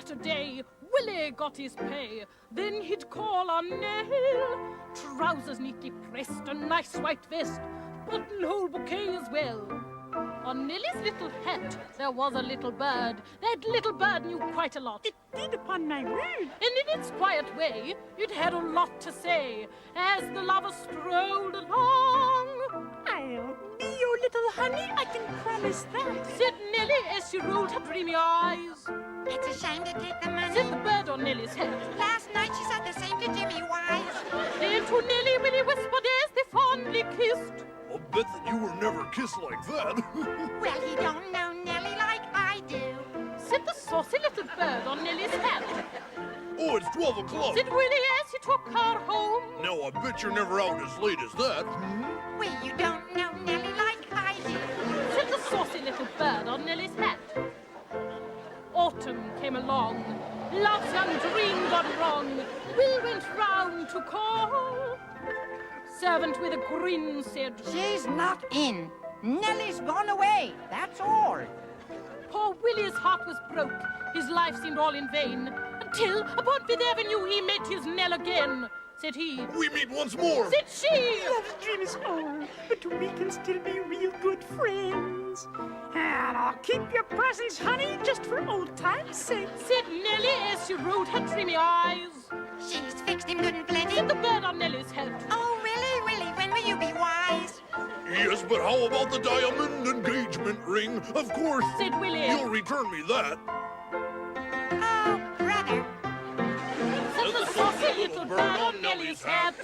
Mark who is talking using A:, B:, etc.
A: yesterday, Willie got his pay. Then he'd call on Nell. Trousers neatly pressed, a nice white vest, buttonhole bouquet as well. On Nellie's little hat, there was a little bird. That little bird knew quite a lot.
B: It did, upon my word.
A: And in its quiet way, it had a lot to say as the lovers strolled along.
B: I'll be your little honey, I can promise that.
A: Said Nellie as she rolled her dreamy eyes.
C: It's a shame to take the money.
A: Said the bird on Nellie's head.
C: Last night she said the same to Jimmy Wise.
A: Then to Nellie Willie whispered as they fondly kissed.
D: I'll bet that you were never kissed like that.
C: Well, he don't know Nellie like I do.
A: Said the saucy little bird on Nellie's hat.
D: Oh, it's 12 o'clock.
A: Said Willie as he took her home.
D: Now, I bet you're never out as late as that.
C: Well, you don't know Nellie like I do.
A: Said the saucy little bird on Nellie's hat. Autumn came along. Love's young dream gone wrong. Will went round to call. Servant with a grin said,
E: She's not in. Nellie's gone away, that's all.
A: Poor Willie's heart was broke. His life seemed all in vain. Until upon Fifth Avenue he met his Nell again. Said he.
D: We meet once more.
A: Said she.
B: Love's dream is o'er, but we can still be real good friends. And I'll keep your presents, honey, just for old time's sake.
A: Said Nellie as she rolled her dreamy eyes.
C: She's fixed him good and plenty.
A: Said the bird on Nellie's head.
C: Oh, Willie, Willie, when will you be wise?
D: Yes, but how about the diamond engagement ring? Of course.
A: Said Willie.
D: You'll return me that.
C: Oh, brother.
A: Said the saucy little bird on Nellie's hat.